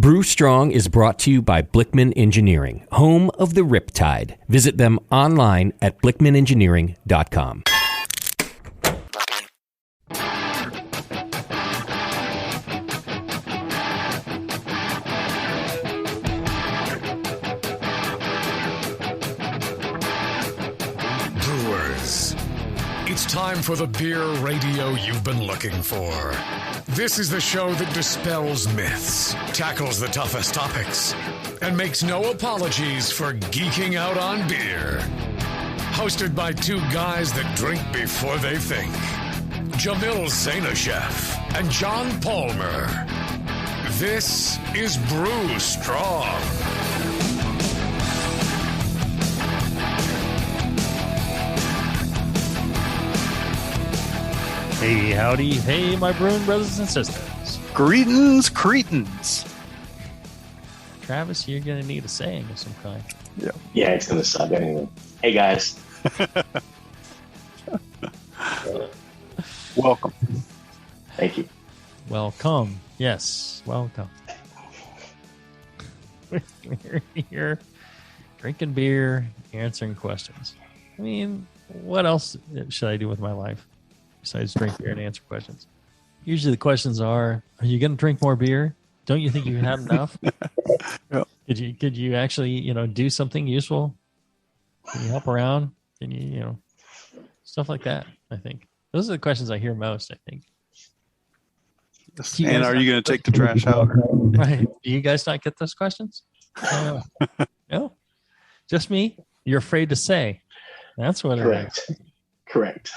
Brew Strong is brought to you by Blickman Engineering, home of the Riptide. Visit them online at blickmanengineering.com. Brewers, it's time for the beer radio you've been looking for. This is the show that dispels myths, tackles the toughest topics, and makes no apologies for geeking out on beer. Hosted by two guys that drink before they think, Jamil Zainasheff and John Palmer. This is Brew Strong. Hey, howdy. Hey, my brewing brothers and sisters. Greetings, cretins. Travis, you're going to need a saying of some kind. Yeah, it's going to suck anyway. Hey, guys. Welcome. Thank you. Welcome. Yes, welcome. We're here drinking beer, answering questions. I mean, what else should I do with my life besides drink beer and answer questions? Usually the questions are you going to drink more beer? Don't you think you have enough? Yep. Could you actually, do something useful? Can you help around? Can you, stuff like that, I think. Those are the questions I hear most, I think. And are you going to take the trash out? Right. Do you guys not get those questions? No? Just me? You're afraid to say. That's what Correct. it is. Correct.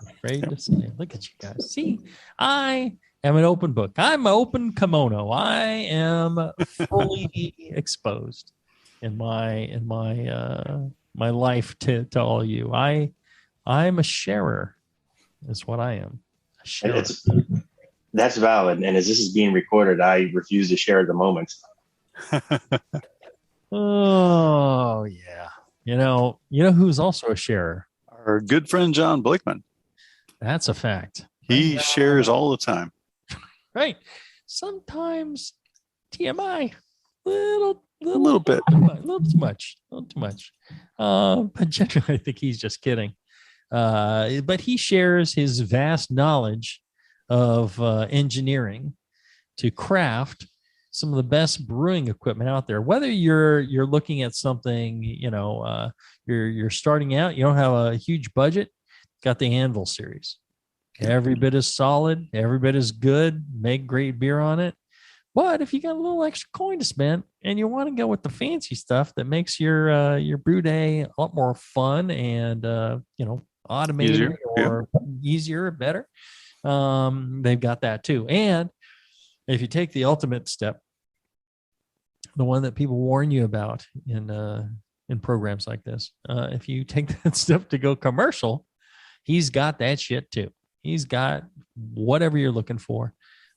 Afraid to say. Look at you guys. See, I am an open book. I'm an open kimono. I am fully exposed in my my life to all of you. I'm a sharer, is what I am. A sharer. That's valid. And as this is being recorded, I refuse to share at the moment. Oh yeah. You know who's also a sharer? Our good friend John Blickman. That's a fact. He shares all the time. Right. Sometimes TMI. A little bit. A little too much. But generally, I think he's just kidding. But he shares his vast knowledge of engineering to craft some of the best brewing equipment out there. Whether you're looking at something, you're starting out, you don't have a huge budget, got the Anvil series. Every bit is solid, every bit is good, make great beer on it. But if you got a little extra coin to spend and you want to go with the fancy stuff that makes your brew day a lot more fun and automated easier, better, they've got that too. And if you take the ultimate step, the one that people warn you about in programs like this, if you take that step to go commercial, he's got that shit too. He's got whatever you're looking for.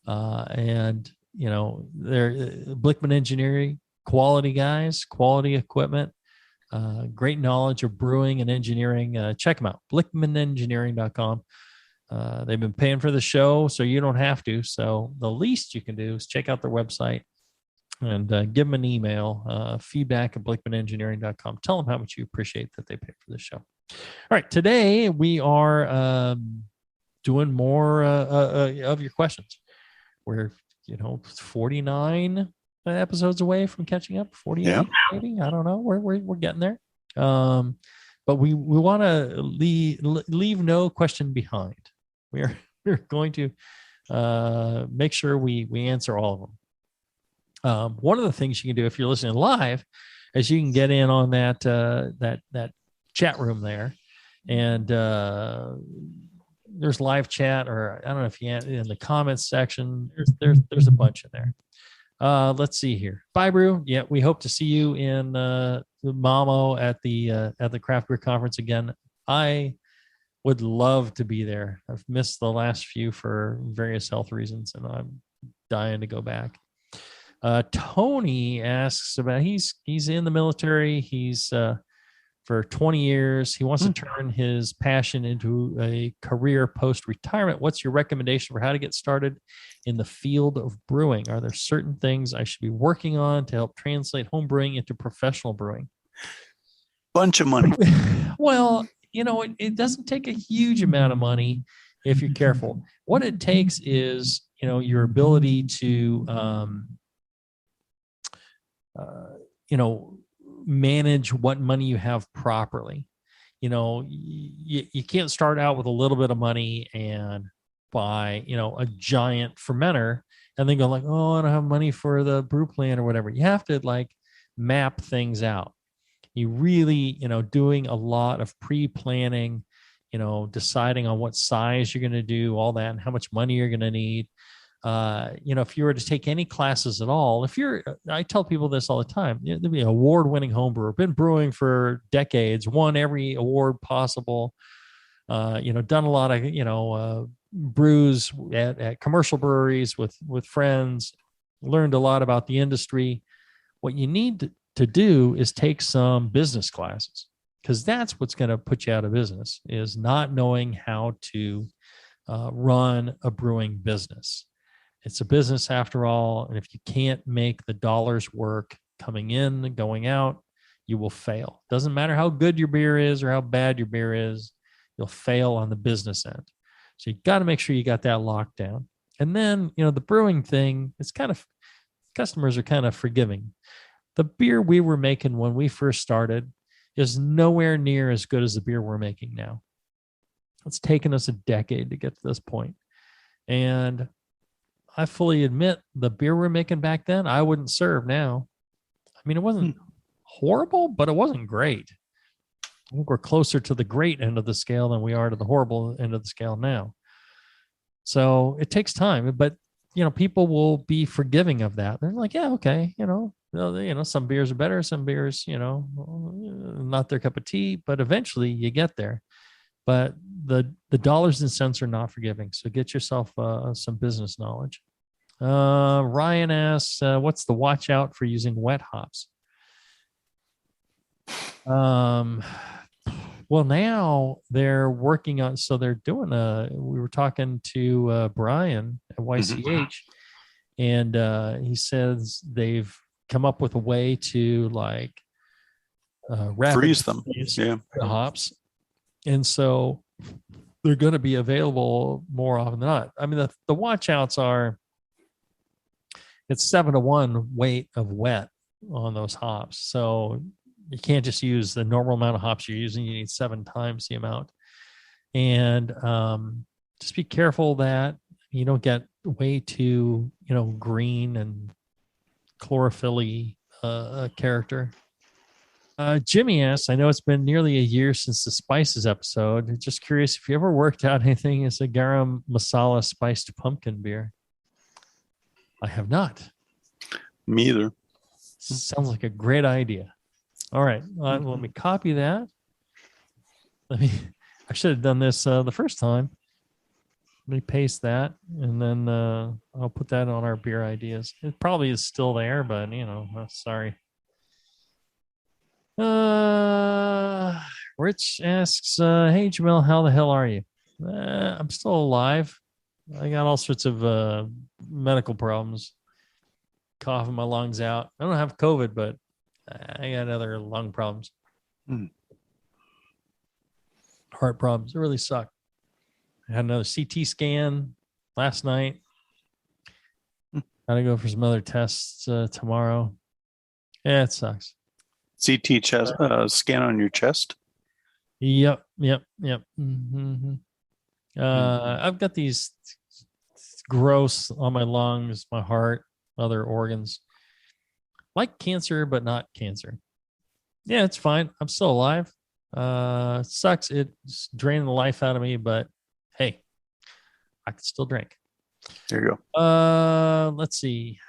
And they're Blickman Engineering, quality guys, quality equipment, great knowledge of brewing and engineering. Check them out, blickmanengineering.com. They've been paying for the show, so you don't have to. So the least you can do is check out their website and give them an email, feedback@blickmanengineering.com. Tell them how much you appreciate that they pay for the show. All right, today we are doing more of your questions. We're 49 episodes away from catching up. 48, maybe. I don't know. We're getting there. But we want to leave no question behind. We're going to make sure we answer all of them. One of the things you can do if you're listening live is you can get in on that chat room there, and there's live chat, or I don't know if you in the comments section. There's a bunch in there. Let's see here. Bye, Brew. Yeah, we hope to see you in the Mamo at the craft beer conference again. I would love to be there. I've missed the last few for various health reasons, and I'm dying to go back. Tony asks about he's in the military. He's for 20 years. He wants to turn his passion into a career post-retirement. What's your recommendation for how to get started in the field of brewing? Are there certain things I should be working on to help translate home brewing into professional brewing? Bunch of money. Well, it doesn't take a huge amount of money if you're careful. What it takes is, your ability to, manage what money you have properly. You can't start out with a little bit of money and buy, a giant fermenter and then go like, oh, I don't have money for the brew plant or whatever. You have to like map things out. You really, doing a lot of pre-planning, deciding on what size you're going to do, all that, and how much money you're going to need. If you were to take any classes at all, I tell people this all the time, there'd be an award-winning home brewer, been brewing for decades, won every award possible, done a lot of, brews at commercial breweries with friends, learned a lot about the industry. What you need to do is take some business classes, because that's what's going to put you out of business, is not knowing how to run a brewing business. It's a business after all. And if you can't make the dollars work coming in and going out, you will fail. Doesn't matter how good your beer is or how bad your beer is, you'll fail on the business end. So you got to make sure you got that locked down. And then, the brewing thing, it's kind of, customers are kind of forgiving. The beer we were making when we first started is nowhere near as good as the beer we're making now. It's taken us a decade to get to this point. And I fully admit the beer we're making back then, I wouldn't serve now. I mean, it wasn't horrible, but it wasn't great. I think we're closer to the great end of the scale than we are to the horrible end of the scale now. So it takes time, but people will be forgiving of that. They're like, yeah, okay, some beers are better, some beers, not their cup of tea, but eventually you get there. But the dollars and cents are not forgiving. So get yourself some business knowledge. Ryan asks, what's the watch out for using wet hops? Well, now they're working on, so they're doing we were talking to Brian at YCH, and he says they've come up with a way to like freeze them. The hops. And so they're going to be available more often than not. I mean, the watch outs are, it's 7-to-1 weight of wet on those hops. So you can't just use the normal amount of hops you're using. You need 7 times the amount. And just be careful that you don't get way too, green and chlorophyll-y character. Jimmy asks, I know it's been nearly a year since the spices episode. Just curious if you ever worked out anything as a garam masala spiced pumpkin beer. I have not. Me either. Sounds like a great idea. All right. Let me copy that. I should have done this the first time. Let me paste that, and then I'll put that on our beer ideas. It probably is still there, but sorry. Rich asks, hey Jamil, how the hell are you? I'm still alive. I got all sorts of medical problems, coughing my lungs out. I don't have COVID, but I got other lung problems, heart problems. It really suck. I had another CT scan last night. Gotta go for some other tests tomorrow. Yeah, it sucks. CT chest scan on your chest. Yep. Mm-hmm. I've got these gross on my lungs, my heart, other organs, like cancer, but not cancer. Yeah, it's fine. I'm still alive. It sucks. It's draining the life out of me, but hey, I can still drink. There you go. Let's see.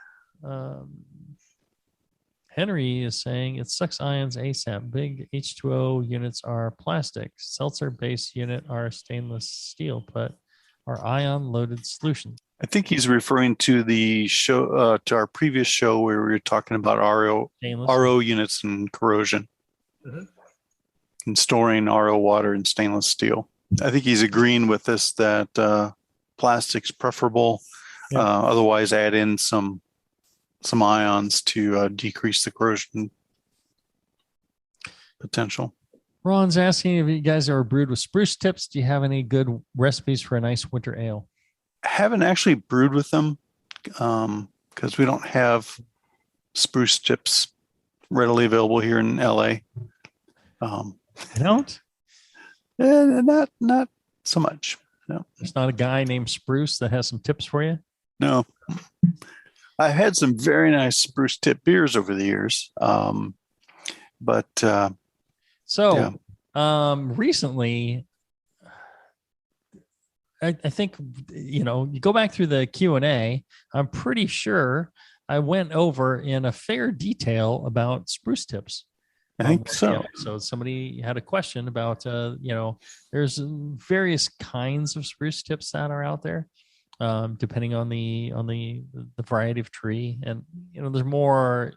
Henry is saying it sucks ions ASAP. Big H2O units are plastic. Seltzer-based unit are stainless steel, but are ion-loaded solutions. I think he's referring to the show, to our previous show where we were talking about RO units and corrosion. and storing RO water in stainless steel. I think he's agreeing with this that plastic's preferable. Yep. Otherwise, add in some ions to decrease the corrosion potential. Ron's asking if you guys are brewed with spruce tips. Do you have any good recipes for a nice winter ale? I haven't actually brewed with them because we don't have spruce tips readily available here in LA. You don't? Not so much. No. There's not a guy named Spruce that has some tips for you? No. I've had some very nice spruce tip beers over the years. Recently, I think, you go back through the Q&A, I'm pretty sure I went over in a fair detail about spruce tips. I think so. So somebody had a question about, there's various kinds of spruce tips that are out there, depending on the variety of tree. And, there's more,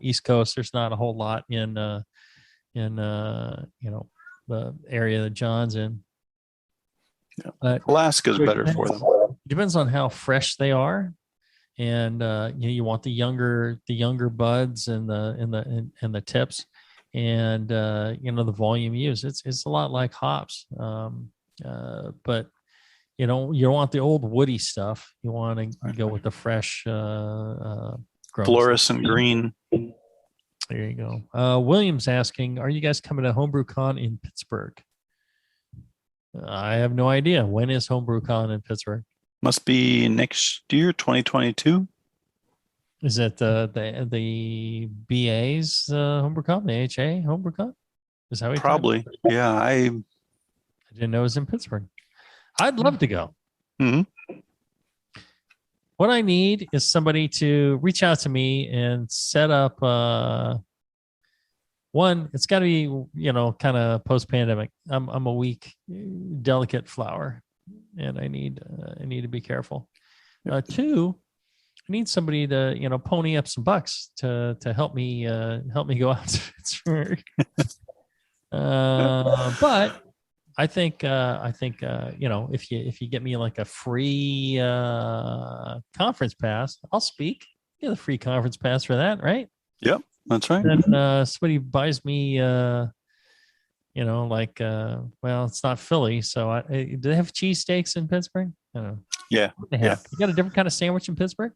East Coast, there's not a whole lot in the area that John's in. Yeah. But Alaska's better for them. It depends on how fresh they are. And, you want the younger buds and the tips. And the volume used, it's a lot like hops, but you want the old woody stuff. You want to go with the fresh fluorescent green. There you go. William's asking, are you guys coming to HomebrewCon in Pittsburgh? I have no idea. When is HomebrewCon in Pittsburgh? Must be next year, 2022. Is it the BA's HomebrewCon, the HA HomebrewCon? Is that what probably? Yeah, I didn't know it was in Pittsburgh. I'd love to go. Mm-hmm. What I need is somebody to reach out to me and set up. One, it's got to be kind of post-pandemic. I'm a weak, delicate flower, and I need to be careful. Two, I need somebody to pony up some bucks to help me go out to Pittsburgh. But I think if you get me like a free conference pass, I'll speak. Get a free conference pass for that, right? Yep, that's right. And somebody buys me well, it's not Philly, so do they have cheesesteaks in Pittsburgh? I don't know. Yeah. They have. You got a different kind of sandwich in Pittsburgh?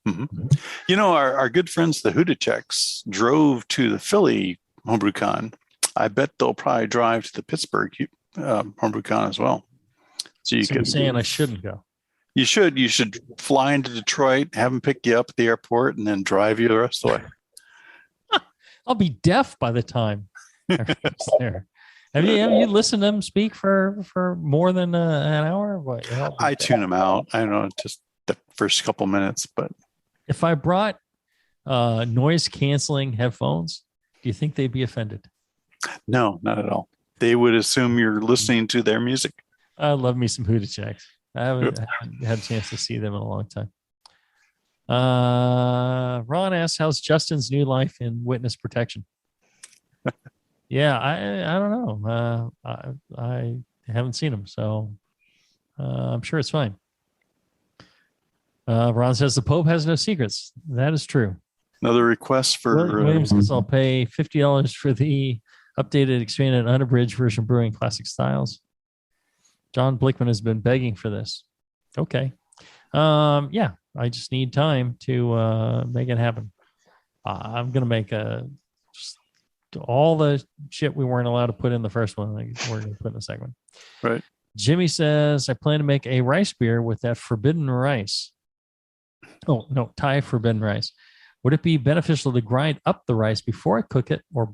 Mm-hmm. Our good friends, the Hudacheks, drove to the Philly HomebrewCon. I bet they'll probably drive to the Pittsburgh HomebrewCon as well. So you're saying I shouldn't go? You should. You should fly into Detroit, have them pick you up at the airport, and then drive you the rest of the way. I'll be deaf by the time I reach there. Have you listened to them speak for more than an hour? What? I tune them out. I don't know, just the first couple minutes, but. If I brought noise canceling headphones, do you think they'd be offended? No, not at all. They would assume you're listening to their music. I love me some Hudacheks. I haven't had a chance to see them in a long time. Ron asks, how's Justin's new life in witness protection? Yeah, I don't know. I haven't seen him, so I'm sure it's fine. Ron says the Pope has no secrets. That is true. Another request for Williams says I'll pay $50 for the updated, expanded, unabridged version brewing classic styles. John Blickman has been begging for this. Okay. Yeah, I just need time to make it happen. I'm going to make all the shit we weren't allowed to put in the first one. We're going to put in the second one. Right. Jimmy says, I plan to make a rice beer with that forbidden rice. Oh, no, Thai forbidden rice. Would it be beneficial to grind up the rice before I cook it or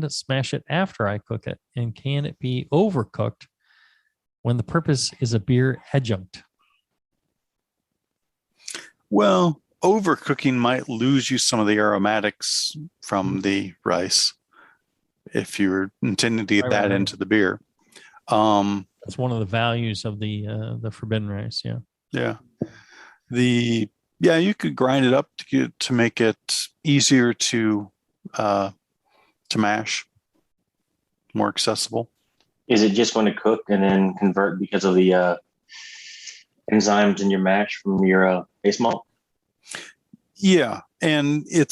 smash it after I cook it? And can it be overcooked when the purpose is a beer adjunct? Well, overcooking might lose you some of the aromatics from the rice if you're intending to get that into the beer. That's one of the values of the forbidden rice. Yeah. Yeah. You could grind it up to make it easier to mash. more accessible. Is it just going to cook and then convert because of the enzymes in your mash from your base malt? Yeah, and it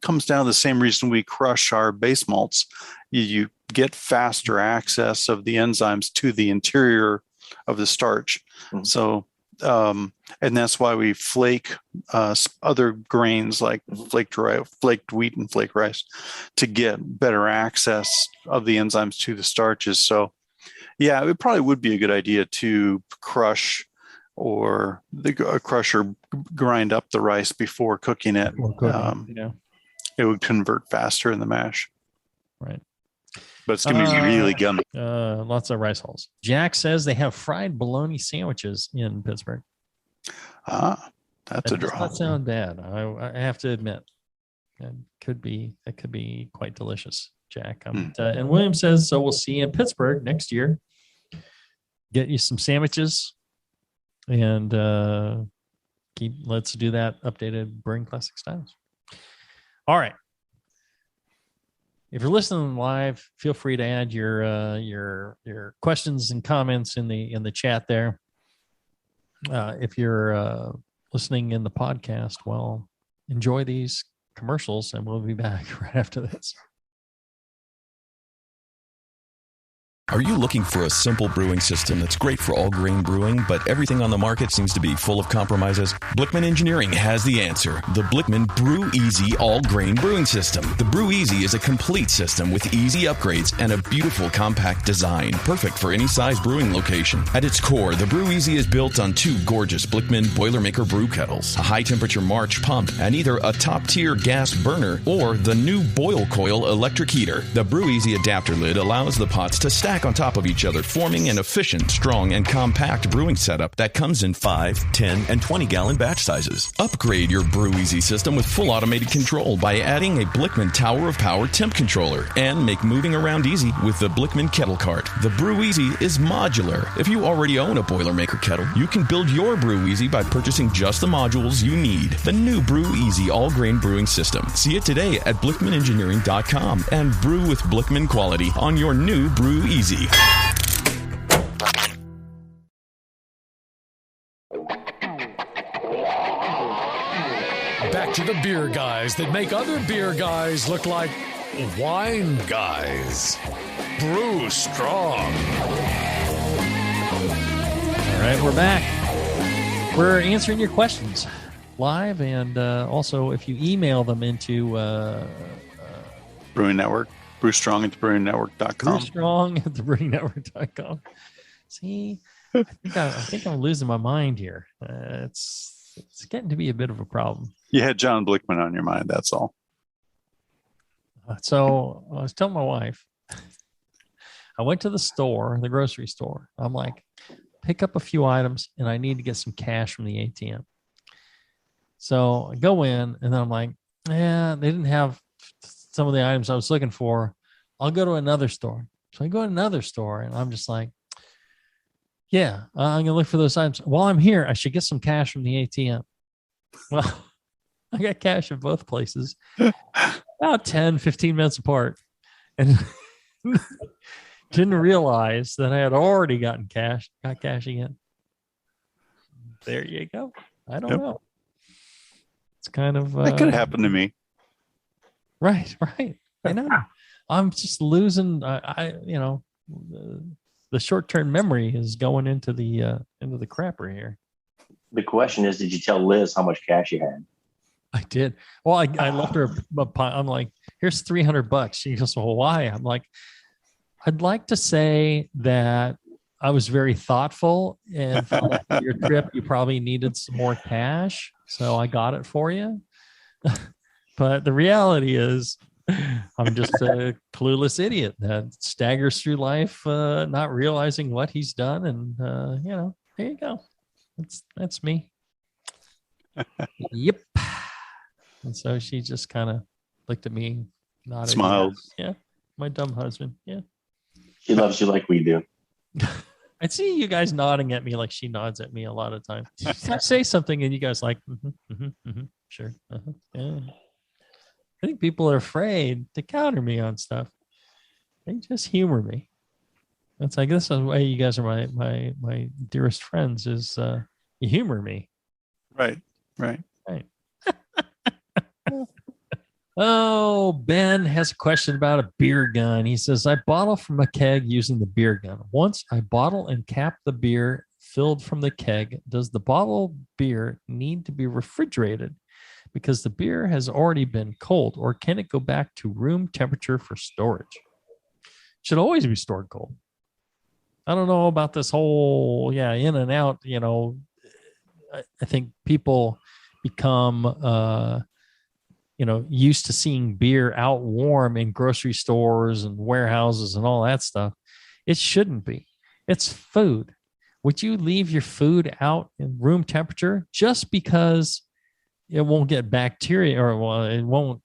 comes down to the same reason we crush our base malts. You get faster access of the enzymes to the interior of the starch. Mm-hmm. So, and that's why we flake other grains like flaked wheat and flaked rice to get better access of the enzymes to the starches. So, yeah, it probably would be a good idea to crush or grind up the rice before cooking it. It would convert faster in the mash. Right. But it's going to be really gummy. Lots of rice hulls. Jack says they have fried bologna sandwiches in Pittsburgh. That's a draw. Does not sound bad. I have to admit, that could be quite delicious, Jack. And William says, so we'll see you in Pittsburgh next year. Get you some sandwiches, and let's do that updated Brewing Classic styles. All right. If you're listening live, feel free to add your questions and comments in the chat there. If you're listening in the podcast, well, enjoy these commercials, and we'll be back right after this. Are you looking for a simple brewing system that's great for all grain brewing, but everything on the market seems to be full of compromises? Blickman Engineering has the answer. The Blickman Brew Easy All Grain Brewing System. The Brew Easy is a complete system with easy upgrades and a beautiful compact design, perfect for any size brewing location. At its core, the Brew Easy is built on two gorgeous Blickman Boilermaker brew kettles, a high-temperature March pump, and either a top-tier gas burner or the new Boil Coil electric heater. The Brew Easy adapter lid allows the pots to stack on top of each other, forming an efficient, strong, and compact brewing setup that comes in 5, 10, and 20-gallon batch sizes. Upgrade your Brew Easy system with full automated control by adding a Blickman Tower of Power temp controller, and make moving around easy with the Blickman Kettle Cart. The Brew Easy is modular. If you already own a Boilermaker kettle, you can build your Brew Easy by purchasing just the modules you need. The new Brew Easy all-grain brewing system. See it today at BlickmanEngineering.com and brew with Blickman quality on your new Brew Easy. Back to the beer guys that make other beer guys look like wine guys. Brew Strong. All right, we're back. We're answering your questions live, and also if you email them into Brewing Network. Brewstrong at thebrewingnetwork.com. Brewstrong at thebrewingnetwork.com. See, I think I'm losing my mind here. It's getting to be a bit of a problem. You had John Blickman on your mind, that's all. So I was telling my wife, I went to the grocery store. I'm like, pick up a few items, and I need to get some cash from the ATM. So I go in, and then I'm like, they didn't have some of the items I was looking for. I'll go to another store. So I go to another store, and I'm just like, I'm going to look for those items. While I'm here, I should get some cash from the ATM. Well, I got cash at both places, about 10, 15 minutes apart, and didn't realize that I had already got cash again. There you go. I don't know. It's kind of... that could happen to me. Right. I know. I'm just losing. The short-term memory is going into the crapper here. The question is, did you tell Liz how much cash you had? I did. Well, I left her. I'm like, here's $300. She goes, well, why? I'm like, I'd like to say that I was very thoughtful, and felt like for your trip you probably needed some more cash, so I got it for you. But the reality is, I'm just a clueless idiot that staggers through life, not realizing what he's done. And, there you go. That's me. Yep. And so she just kind of looked at me, nodded. Smiled. Yeah. My dumb husband. Yeah. She loves you like we do. I see you guys nodding at me like she nods at me a lot of times. I say something and you guys like, sure. Yeah. I think people are afraid to counter me on stuff. They just humor me. It's like, this is why you guys are my dearest friends, is you humor me. Right. Oh, Ben has a question about a beer gun. He says, I bottle from a keg using the beer gun. Once I bottle and cap the beer filled from the keg, does the bottled beer need to be refrigerated because the beer has already been cold, or can it go back to room temperature for storage? It should always be stored cold. I don't know about this whole, in and out, I think people become, used to seeing beer out warm in grocery stores and warehouses and all that stuff. It shouldn't be. It's food. Would you leave your food out in room temperature just because it won't get bacteria, or it won't,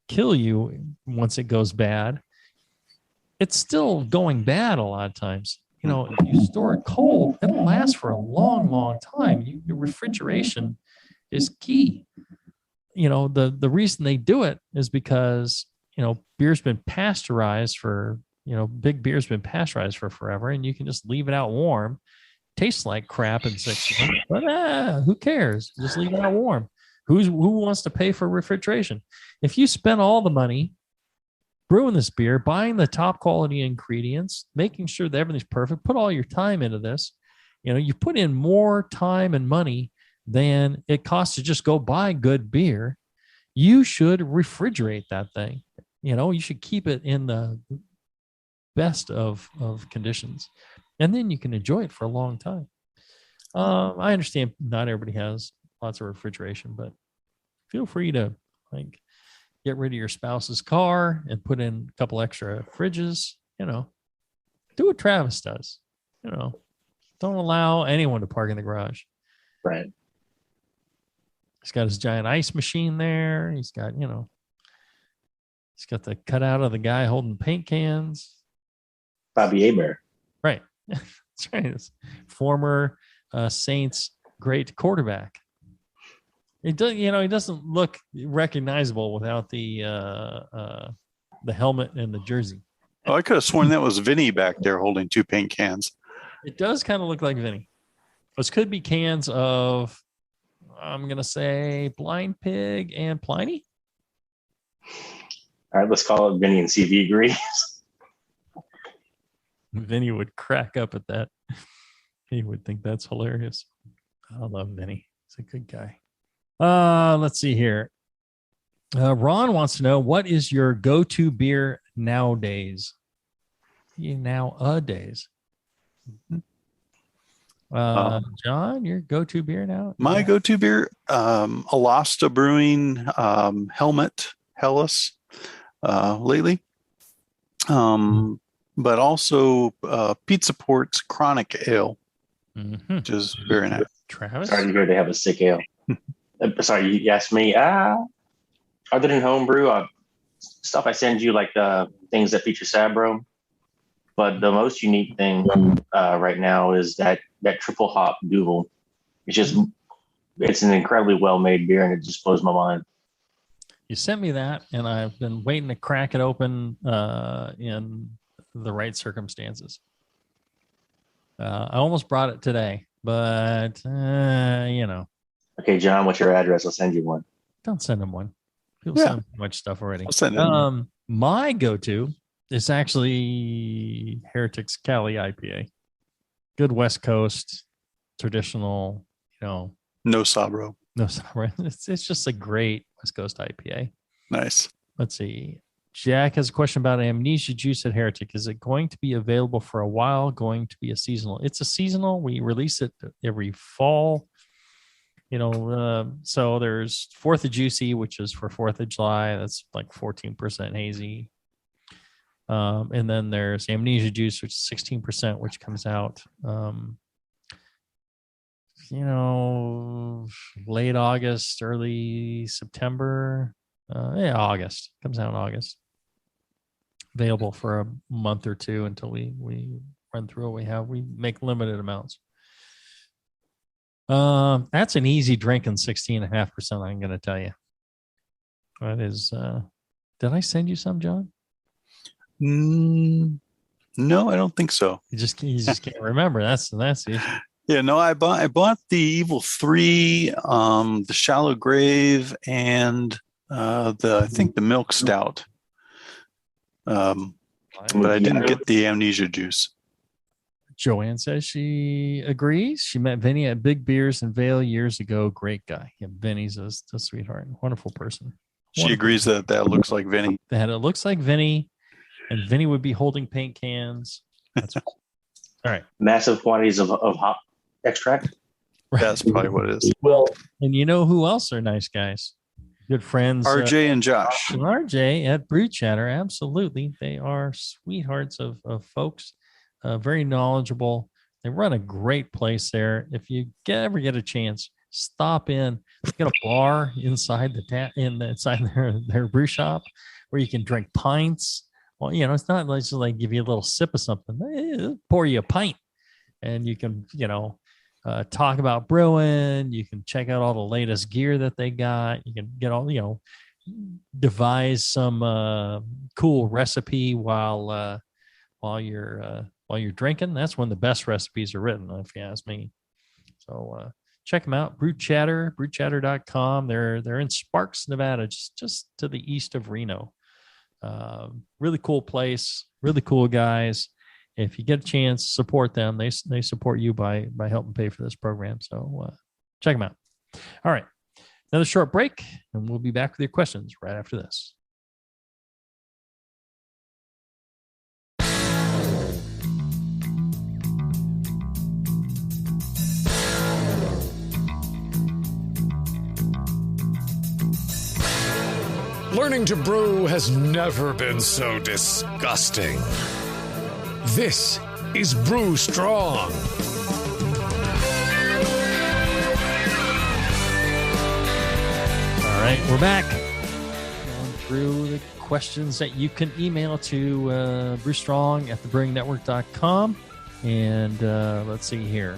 kill you once it goes bad? It's still going bad a lot of times. If you store it cold, it'll last for a long, long time. Your refrigeration is key. The reason they do it is because, beer's been pasteurized for, big beer's been pasteurized for forever, and you can just leave it out warm. Tastes like crap in 6 months, but who cares? Just leave it out warm. Who wants to pay for refrigeration? If you spend all the money brewing this beer, buying the top quality ingredients, making sure that everything's perfect, put all your time into this, you put in more time and money than it costs to just go buy good beer, you should refrigerate that thing. You should keep it in the best of conditions, and then you can enjoy it for a long time. I understand not everybody has lots of refrigeration, but feel free to get rid of your spouse's car and put in a couple extra fridges. Do what Travis does. Don't allow anyone to park in the garage. Right. He's got his giant ice machine there. He's got, he's got the cutout of the guy holding paint cans. Bobby Aber. Right. That's right. It's former Saints great quarterback. It does, he doesn't look recognizable without the helmet and the jersey. Oh, I could have sworn that was Vinny back there holding two paint cans. It does kind of look like Vinny. Those could be cans of, I'm going to say, Blind Pig and Pliny. All right, let's call it Vinny and CV agree. Vinny would crack up at that. He would think that's hilarious. I love Vinny. He's a good guy. Let's see here. Ron wants to know, what is your go-to beer nowadays? Nowadays. John, your go-to beer now? My go-to beer, Alasta Brewing Helmet Hellas lately. But also Pizza Port's Chronic Ale, which is very nice. Travis? Sorry to hear they have a sick ale. Sorry, you asked me. Other than homebrew, stuff I send you, like things that feature Sabro. But the most unique thing right now is that triple hop Duvel. It's an incredibly well-made beer, and it just blows my mind. You sent me that, and I've been waiting to crack it open in the right circumstances. I almost brought it today, but Okay, John, what's your address? I'll send you one. Don't send them one. People send too much stuff already. I'll send it. My go-to is actually Heretic's Cali IPA. Good West Coast, traditional, No Sabro. No Sabro. It's just a great West Coast IPA. Nice. Let's see. Jack has a question about Amnesia Juice at Heretic. Is it going to be available for a while? Going to be a seasonal? It's a seasonal. We release it every fall. So there's 4th of Juicy, which is for 4th of July. That's like 14% hazy. And then there's Amnesia Juice, which is 16%, which comes out, late August, early September. August. Comes out in August. Available for a month or two until we run through what we have. We make limited amounts. That's an easy drinking 16.5%, I'm going to tell you. That is, did I send you some, John? No, I don't think so. You just can't remember. That's the issue. Yeah, no, I bought the Evil 3, the Shallow Grave, and I think the Milk Stout. But I didn't get the Amnesia Juice. Joanne says she agrees. She met Vinny at Big Beers in Vale years ago. Great guy. Yeah, Vinny's a sweetheart. Wonderful person. She agrees that looks like Vinny. That it looks like Vinny, and Vinny would be holding paint cans. That's all right. Massive quantities of hop extract. Right. That's probably what it is. Well, and you know who else are nice guys? Good friends. RJ and Josh. RJ at Brew Chatter. Absolutely. They are sweethearts of folks. Very knowledgeable. They run a great place there. If you ever get a chance, stop in. They got a bar inside inside their brew shop where you can drink pints. Well, it's not just like give you a little sip of something. They pour you a pint, and you can talk about brewing. You can check out all the latest gear that they got. You can get all devise some cool recipe while you're drinking. That's when the best recipes are written, if you ask me. So check them out. brewchatter.com. They're in Sparks, Nevada, just to the east of Reno. Really cool place, really cool guys. If you get a chance, support them. They support you by helping pay for this program. So check them out. All right. Another short break, and we'll be back with your questions right after this. Learning to brew has never been so disgusting. This is Brew Strong. All right, we're back. Going through the questions that you can email to brewstrong@thebrewingnetwork.com. And let's see here.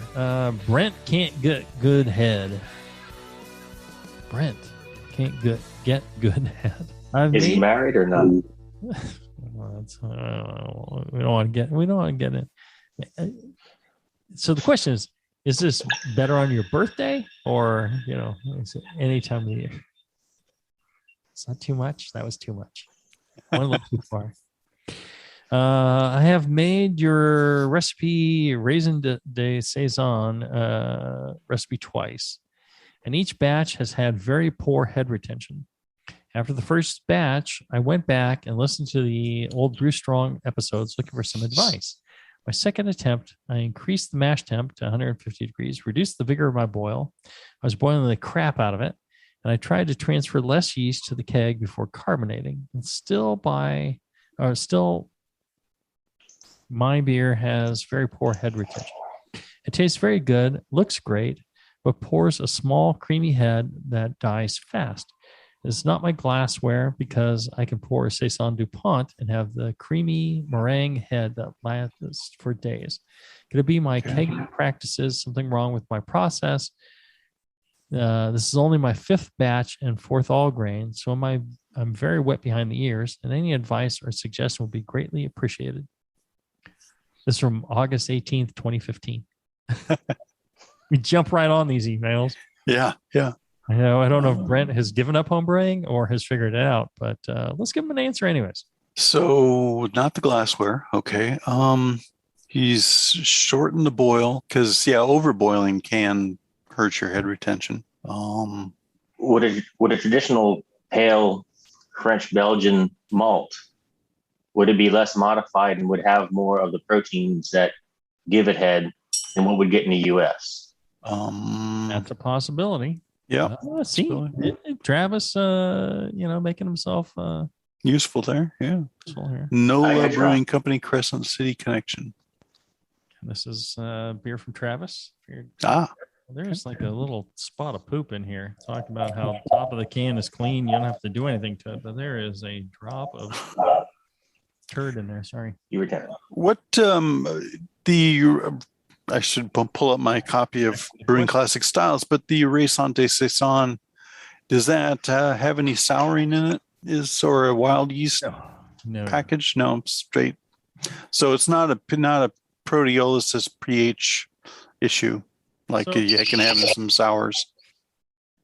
Brent can't get good head. Brent can't get good head. Is he married or not? We don't want to get it. So the question is this better on your birthday or is it any time of the year? It's not too much. That was too much. One little too far. I have made your recipe raisin de saison recipe twice, and each batch has had very poor head retention. After the first batch, I went back and listened to the old Brew Strong episodes looking for some advice. My second attempt, I increased the mash temp to 150 degrees, reduced the vigor of my boil. I was boiling the crap out of it, and I tried to transfer less yeast to the keg before carbonating. And still my beer has very poor head retention. It tastes very good, looks great, but pours a small creamy head that dies fast. It's not my glassware because I can pour a Saison DuPont and have the creamy meringue head that lasts for days. Could it be my kegging practices, something wrong with my process? This is only my fifth batch and fourth all grain, so I'm very wet behind the ears, and any advice or suggestion will be greatly appreciated. This is from August 18th, 2015. We jump right on these emails. Yeah. I don't know if Brent has given up homebrewing or has figured it out, but let's give him an answer anyways. So not the glassware. Okay. He's shortened the boil because overboiling can hurt your head retention. Would a traditional pale French Belgian malt, would it be less modified and would have more of the proteins that give it head than what we'd get in the US? That's a possibility. Yeah. Travis, making himself useful there. Yeah. Useful here. No Brewing Company Crescent City connection. This is beer from Travis. There's like a little spot of poop in here. Talking about how the top of the can is clean. You don't have to do anything to it, but there is a drop of turd in there. Sorry. You were telling. What I should pull up my copy of Brewing Classic Styles, but the Raisin de Saison, does that have any souring in it? Or a wild yeast? No. package? No, straight. So it's not a proteolysis pH issue like So- you can have in some sours.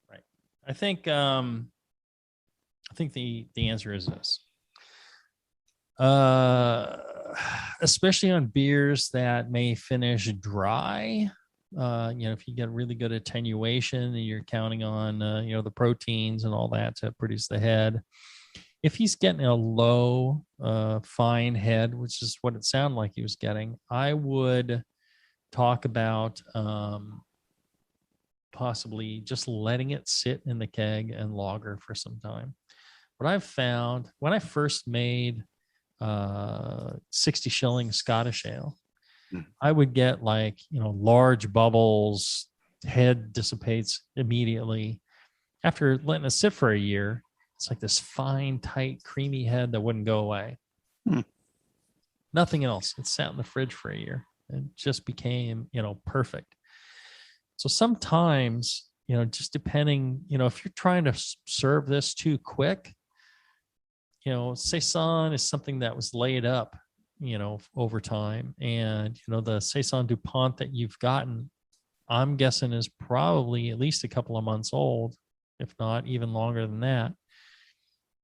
Right. I think the answer is this. Especially on beers that may finish dry. If you get really good attenuation and you're counting on the proteins and all that to produce the head. If he's getting a low fine head, which is what it sounded like he was getting, I would talk about possibly just letting it sit in the keg and lager for some time. What I've found when I first made 60 shilling Scottish ale, I would get large bubbles, head dissipates immediately. After letting it sit for a year, it's like this fine, tight, creamy head that wouldn't go away. Nothing else. It sat in the fridge for a year and just became, perfect. So sometimes, just depending, if you're trying to serve this too quick, Saison is something that was laid up, over time. And, the Saison DuPont that you've gotten, I'm guessing is probably at least a couple of months old, if not even longer than that.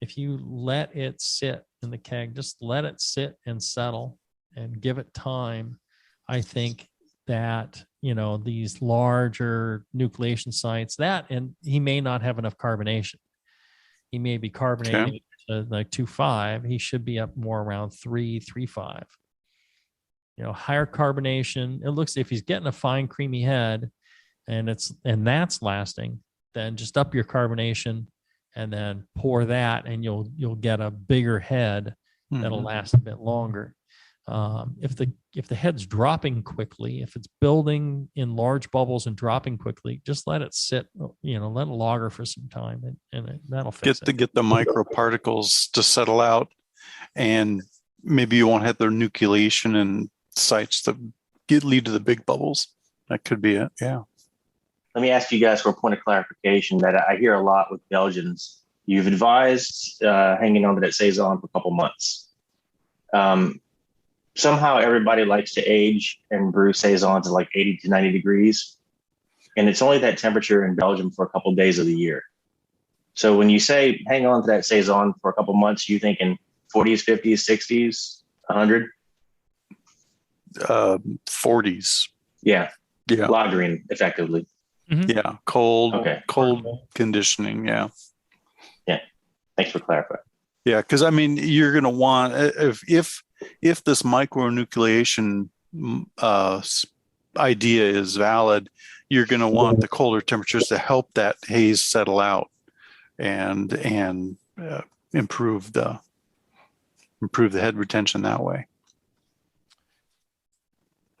If you let it sit in the keg, just let it sit and settle and give it time, I think that, these larger nucleation sites and he may not have enough carbonation. He may be carbonating to like 2.5. He should be up more around 3.5. Higher carbonation. It looks, if he's getting a fine creamy head and that's lasting, then just up your carbonation and then pour that and you'll get a bigger head that'll last a bit longer. If the head's dropping quickly, if it's building in large bubbles and dropping quickly, just let it sit, let it lager for some time and that'll fix it. Get the microparticles to settle out, and maybe you won't have the nucleation and sites that lead to the big bubbles. That could be it. Yeah. Let me ask you guys for a point of clarification that I hear a lot with Belgians. You've advised hanging on to that Saison for a couple months. Somehow everybody likes to age and brew Saisons at like 80 to 90 degrees. And it's only that temperature in Belgium for a couple of days of the year. So when you say hang on to that Saison for a couple of months, you thinking 40s, 50s, 60s, 100? 40s. Yeah. Yeah. Lagering effectively. Mm-hmm. Yeah. Cold Okay. conditioning. Yeah. Yeah. Thanks for clarifying. Yeah. Cause I mean, you're going to want, if this micronucleation idea is valid, you're going to want the colder temperatures to help that haze settle out and improve the head retention that way.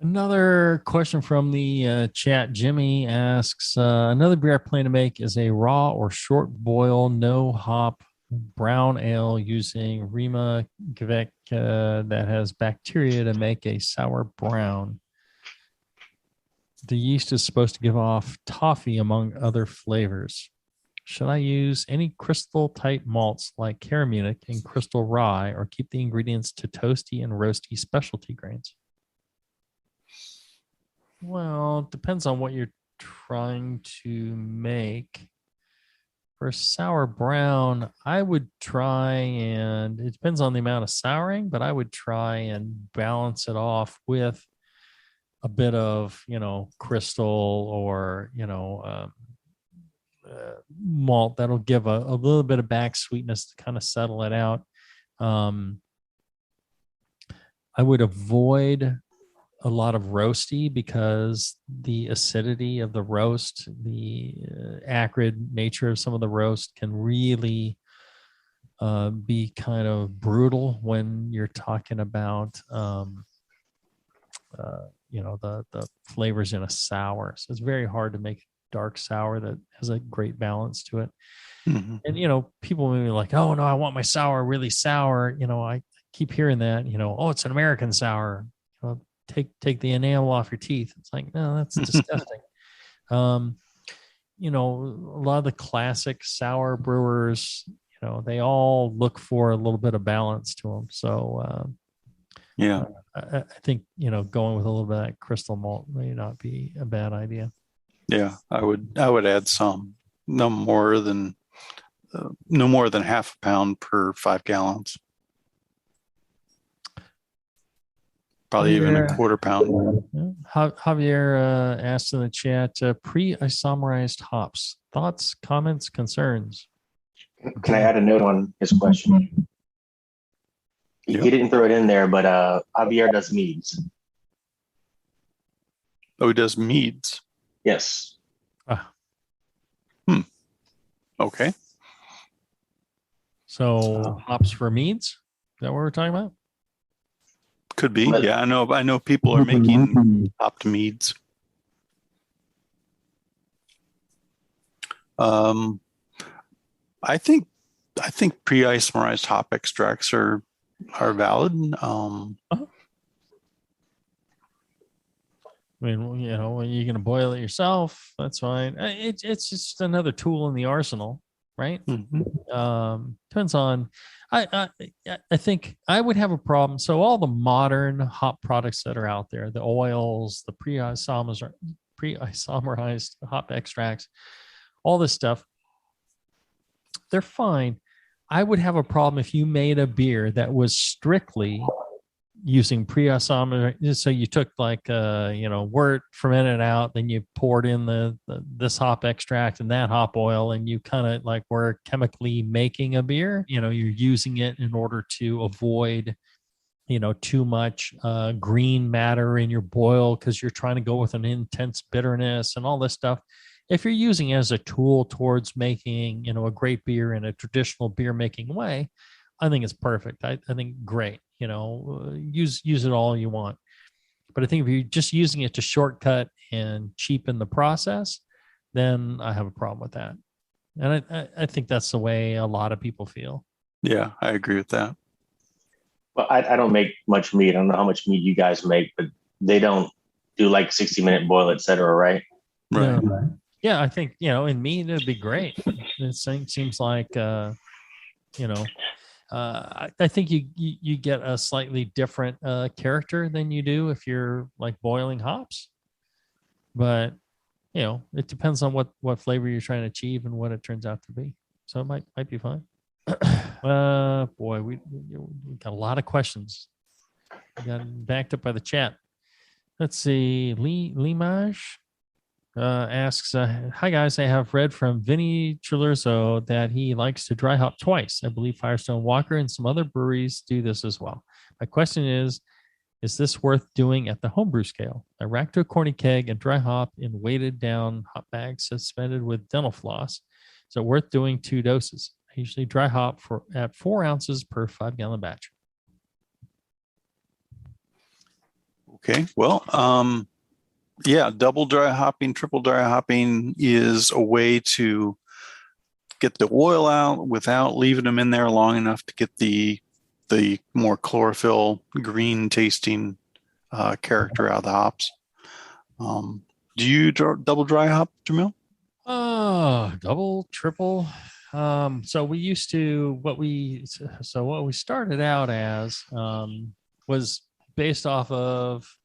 Another question from the chat. Jimmy asks, another beer I plan to make is a raw or short boil, no hop brown ale using Rima Gvek that has bacteria to make a sour brown. The yeast is supposed to give off toffee among other flavors. Should I use any crystal type malts like Caramunic and crystal rye, or keep the ingredients to toasty and roasty specialty grains? Well, it depends on what you're trying to make. For sour brown, I would try, and it depends on the amount of souring, but I would try and balance it off with a bit of, crystal or, malt that'll give a little bit of back sweetness to kind of settle it out. I would avoid a lot of roasty because the acidity of the roast, the acrid nature of some of the roast can really be kind of brutal when you're talking about, the flavors in a sour. So it's very hard to make dark sour that has a great balance to it. Mm-hmm. And, people may be like, oh no, I want my sour really sour. I keep hearing that, oh, it's an American sour. Take the enamel off your teeth. It's like, no, that's disgusting. A lot of the classic sour brewers, they all look for a little bit of balance to them. So Yeah. I think, going with a little bit of that crystal malt may not be a bad idea. Yeah. I would add some, no more than half a pound per 5 gallons. Probably even a quarter pound. Javier asked in the chat, pre-isomerized hops. Thoughts, comments, concerns? Can I add a note on his question? Yep. He didn't throw it in there, but Javier does meads. Oh, he does meads. Yes. Okay. So hops for meads? Is that what we're talking about? Could be. Yeah, I know people are making hopped meads. I think pre-isomerized hop extracts are valid. I mean, when you're going to boil it yourself, that's fine. It's just another tool in the arsenal, right? Mm-hmm. Depends on. I think I would have a problem. So all the modern hop products that are out there, the oils, the pre-isomerized hop extracts, all this stuff, they're fine. I would have a problem if you made a beer that was strictly using pre-isomerized. So you took wort, fermented out, then you poured in this hop extract and that hop oil, and you kind of were chemically making a beer. You're using it in order to avoid too much green matter in your boil because you're trying to go with an intense bitterness and all this stuff. If you're using it as a tool towards making a great beer in a traditional beer making way, I think it's perfect. I think great. Use it all you want. But I think if you're just using it to shortcut and cheapen the process, then I have a problem with that. And I think that's the way a lot of people feel. Yeah, I agree with that. Well, I don't make much meat. I don't know how much meat you guys make, but they don't do 60-minute boil, et cetera, right? Right. No. Yeah, I think, in meat, it'd be great. It seems like, I think you get a slightly different character than you do if you're boiling hops. But, it depends on what flavor you're trying to achieve and what it turns out to be. So it might be fine. Boy, we got a lot of questions. We got backed up by the chat. Let's see. Limaj asks, hi guys, I have read from Vinny Chilurzo that he likes to dry hop twice. I believe Firestone Walker and some other breweries do this as well. My question is this worth doing at the homebrew scale? I rack to a corny keg and dry hop in weighted down hop bags suspended with dental floss. Is it worth doing 2 doses? I usually dry hop at 4 ounces per 5-gallon batch. Okay. Well, yeah, double dry hopping, triple dry hopping is a way to get the oil out without leaving them in there long enough to get the more chlorophyll, green tasting character out of the hops. Do you double dry hop, Jamil? Double, triple. So we used to what we started out as was based off of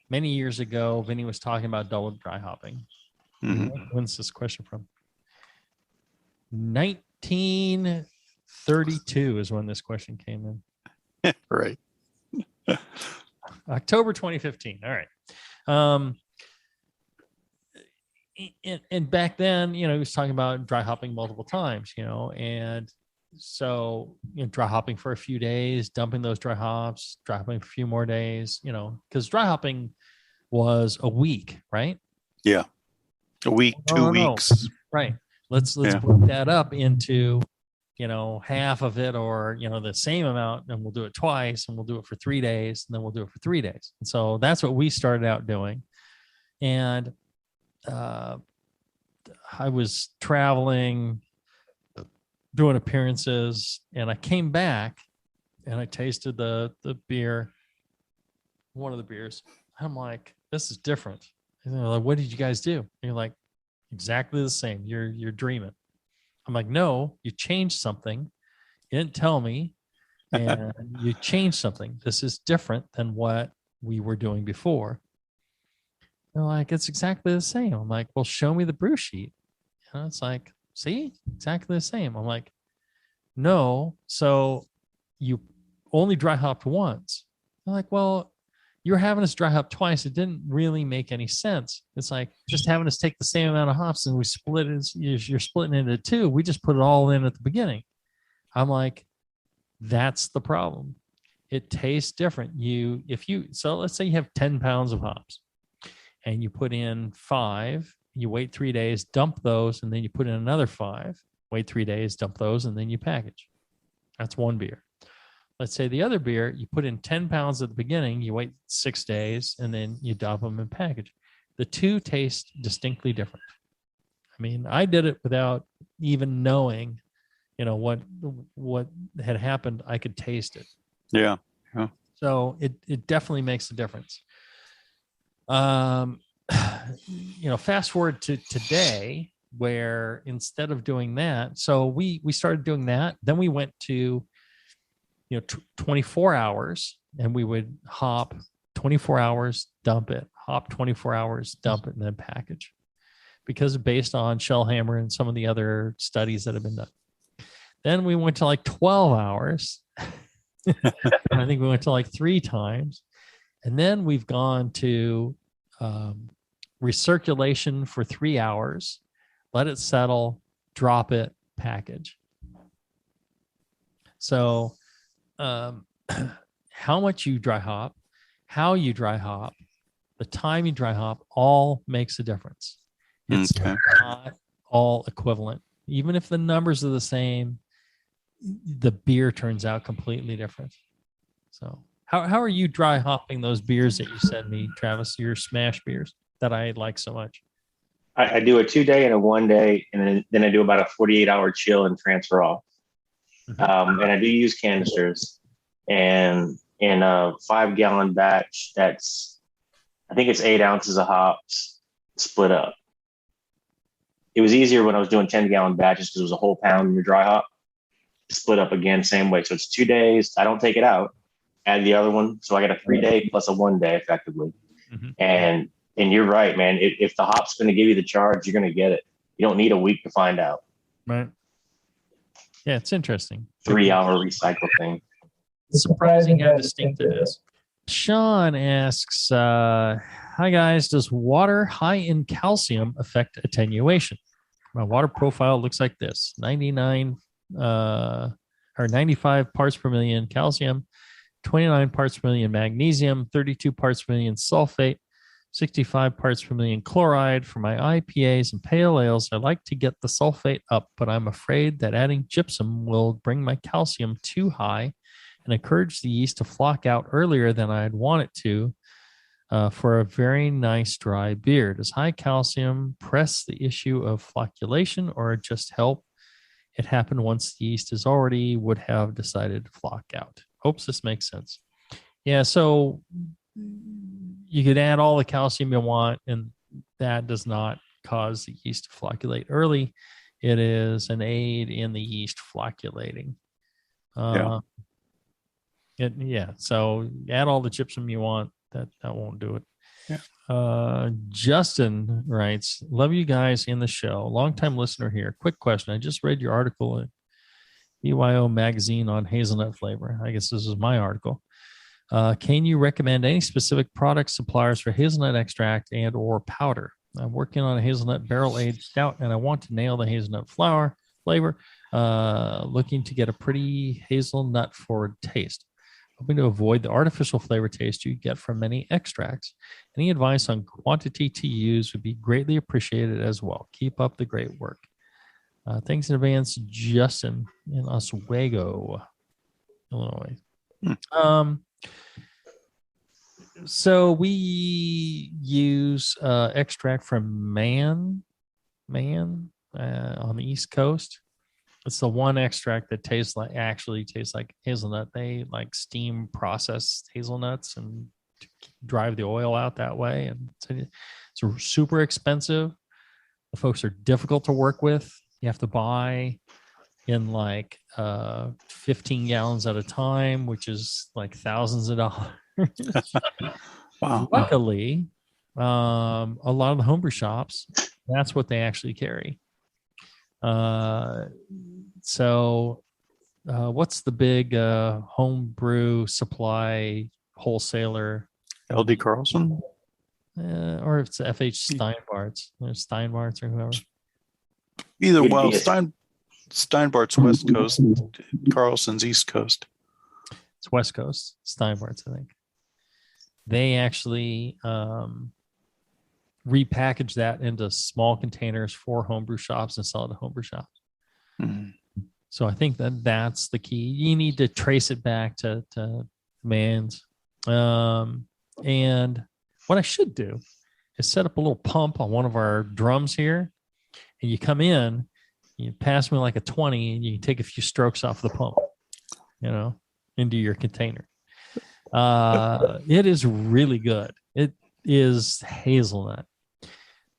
many years ago. Vinny was talking about double dry hopping. Mm-hmm. When's this question from? 1932 is when this question came in. Right. October 2015. All right. And back then, he was talking about dry hopping multiple times, and so dry hopping for a few days, dumping those dry hops, dry hopping for a few more days, because dry hopping was a week, right? Yeah. A week, 2 weeks. Right. Let's break that up into, half of it or, the same amount, and we'll do it twice, and we'll do it for 3 days, and then we'll do it for 3 days. And so that's what we started out doing. And I was traveling, doing appearances, and I came back and I tasted the beer, one of the beers. I'm like, this is different. And they're like, what did you guys do? And you're like, exactly the same. You're dreaming. I'm like, no, you changed something. You didn't tell me, and you changed something. This is different than what we were doing before. They're like, it's exactly the same. I'm like, well, show me the brew sheet. And it's like, see, exactly the same. I'm like, no. So you only dry hopped once. They're like, well, you're having us dry hop twice. It didn't really make any sense. It's like just having us take the same amount of hops and we split it. You're splitting it into two. We just put it all in at the beginning. I'm like, that's the problem. It tastes different. So let's say you have 10 pounds of hops and you put in 5, you wait 3 days, dump those, and then you put in another 5, wait 3 days, dump those, and then you package. That's one beer. Let's say the other beer, you put in 10 pounds at the beginning, you wait 6 days, and then you dump them and package. The two taste distinctly different. I mean, I did it without even knowing, what had happened. I could taste it. Yeah. So it definitely makes a difference. Fast forward to today, where instead of doing that, so we started doing that. Then we went to 24 hours, and we would hop 24 hours, dump it, hop 24 hours, dump it, and then package, because based on Shellhammer and some of the other studies that have been done. Then we went to like 12 hours. And I think we went to like 3 times. And then we've gone to recirculation for 3 hours, let it settle, drop it, package. So how much you dry hop, how you dry hop, the time you dry hop, all makes a difference. It's not all equivalent. Even if the numbers are the same, the beer turns out completely different. So how are you dry hopping those beers that you sent me, Travis, your smash beers that I like so much? I do a 2-day and a 1-day, and then I do about a 48-hour chill and transfer off. And I do use canisters, and in a 5-gallon batch, I think it's 8 ounces of hops split up. It was easier when I was doing 10-gallon batches because it was a whole pound in your dry hop. Split up again, same way. So it's 2 days. I don't take it out. Add the other one. So I got a 3-day plus a 1-day effectively. Mm-hmm. And you're right, man. If the hop's going to give you the charge, you're going to get it. You don't need a week to find out. Right. Yeah, it's interesting. 3-hour recycle thing. It's surprising how distinct it is. Sean asks, hi guys, does water high in calcium affect attenuation? My water profile looks like this: 95 parts per million calcium, 29 parts per million magnesium, 32 parts per million sulfate, 65 parts per million chloride. For my IPAs and pale ales, I like to get the sulfate up, but I'm afraid that adding gypsum will bring my calcium too high and encourage the yeast to flock out earlier than I'd want it to for a very nice dry beer. Does high calcium press the issue of flocculation, or just help it happen once the yeast would have decided to flock out? Hopes this makes sense. Yeah, so you could add all the calcium you want, and that does not cause the yeast to flocculate early. It is an aid in the yeast flocculating. So add all the gypsum you want. That won't do it. Yeah. Justin writes, love you guys in the show. Longtime listener here. Quick question. I just read your article in BYO magazine on hazelnut flavor. I guess this is my article. Can you recommend any specific product suppliers for hazelnut extract and or powder? I'm working on a hazelnut barrel-aged stout, and I want to nail the hazelnut flavor. Looking to get a pretty hazelnut forward taste. Hoping to avoid the artificial flavor taste you get from many extracts. Any advice on quantity to use would be greatly appreciated as well. Keep up the great work. Thanks in advance, Justin in Oswego, Illinois. So we use extract from Man on the East Coast. It's the one extract that tastes like hazelnut. They like steam process hazelnuts and drive the oil out that way. And it's super expensive. The folks are difficult to work with. You have to buy in like 15 gallons at a time, which is like thousands of dollars. Wow. Luckily, a lot of the homebrew shops, that's what they actually carry. So what's the big homebrew supply wholesaler? LD Carlson? Or if it's FH Steinbart's, or Steinbart's or whoever. Either well, Steinbart's West Coast, Carlson's East Coast. It's West Coast, Steinbart's, I think. They actually repackage that into small containers for homebrew shops and sell it to homebrew shops. Mm-hmm. So I think that's the key. You need to trace it back to demands. And what I should do is set up a little pump on one of our drums here, and you come in, you pass me like a 20, and you can take a few strokes off the pump, into your container. It is really good. It is hazelnut.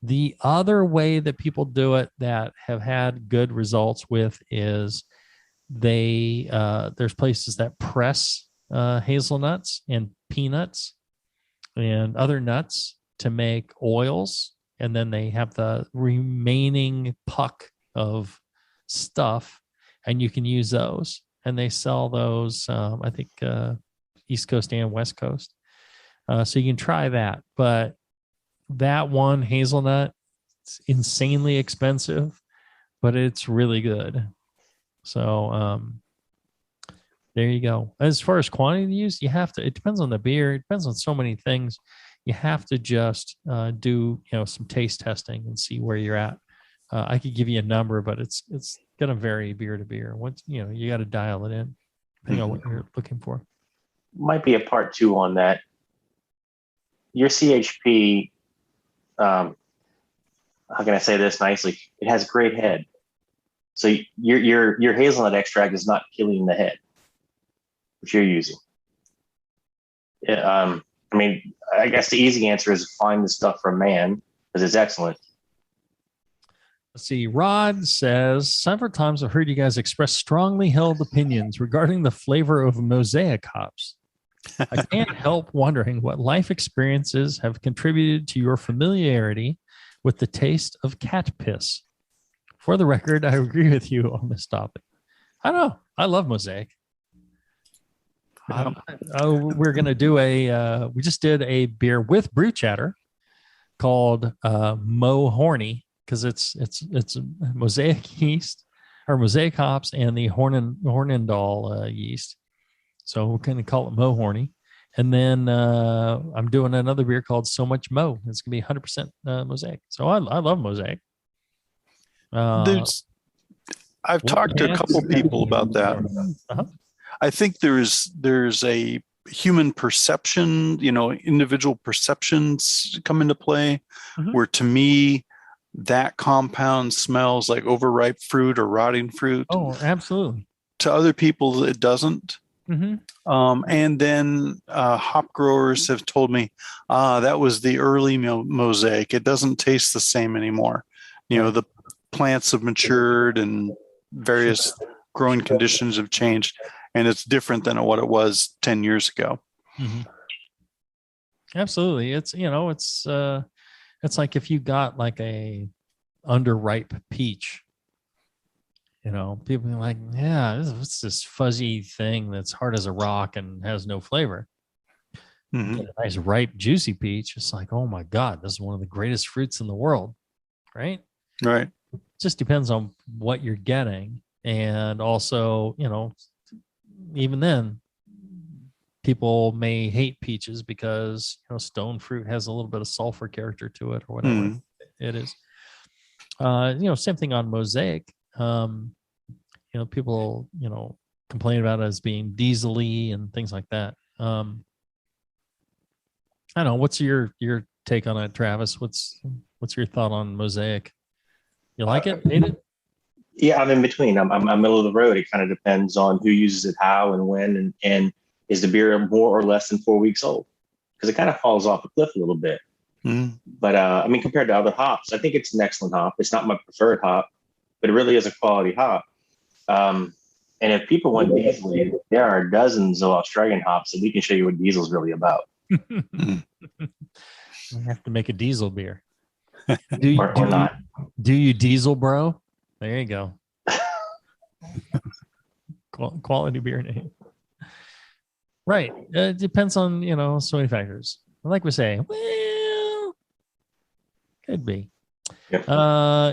The other way that people do it that have had good results with is there's places that press hazelnuts and peanuts and other nuts to make oils, and then they have the remaining puck of stuff, and you can use those, and they sell those I think East Coast and West Coast, so you can try that. But that one hazelnut, it's insanely expensive, but it's really good. So there you go. As far as quantity to use, you have to, it depends on the beer. It depends on so many things. You have to just do, some taste testing and see where you're at. I could give you a number, but it's going to vary beer to beer. Once, you got to dial it in depending on what you're looking for. Might be a part 2 on that. Your CHP, how can I say this nicely? It has great head. So your hazelnut extract is not killing the head, which you're using. I guess the easy answer is find the stuff from Man, because it's excellent. Let's see. Rod says, several times I've heard you guys express strongly held opinions regarding the flavor of mosaic hops. I can't help wondering what life experiences have contributed to your familiarity with the taste of cat piss. For the record, I agree with you on this topic. I don't know. I love mosaic. We're going to do we just did a beer with Brew Chatter called Mo Horny, because it's mosaic yeast or mosaic hops and the Hornindal yeast. So we're going to call it Mo Horny. And then I'm doing another beer called So Much Mo. It's going to be 100% mosaic. So I love mosaic. I've talked to a couple people about that. Uh-huh. I think there's a human perception, individual perceptions come into play, where to me, that compound smells like overripe fruit or rotting fruit. Oh, absolutely. To other people, it doesn't. Mm-hmm. And then hop growers have told me, that was the early mosaic. It doesn't taste the same anymore. The plants have matured and various growing conditions have changed, and it's different than what it was 10 years ago. Mm-hmm. Absolutely. It's, it's like if you got like a underripe peach, people are like, yeah, what's this fuzzy thing that's hard as a rock and has no flavor? Mm-hmm. Get a nice ripe juicy peach. It's like, oh my God, this is one of the greatest fruits in the world. Right. Right. It just depends on what you're getting. And also, even then, people may hate peaches because stone fruit has a little bit of sulfur character to it or whatever it is. Same thing on mosaic. People complain about it as being diesel-y and things like that. I don't know. What's your take on it, Travis? What's your thought on mosaic? You like it? Hate it? Yeah, I'm in between. I'm middle of the road. It kind of depends on who uses it, how, and when, and is the beer more or less than 4 weeks old? Because it kind of falls off a cliff a little bit. But compared to other hops, I think it's an excellent hop. It's not my preferred hop, but it really is a quality hop. And if people want diesel, there are dozens of Australian hops that we can show you what diesel is really about. We have to make a diesel beer. Or not. Do you diesel, bro? There you go. Quality beer name. Right. It depends on, so many factors. Like we say, well, could be. Yep.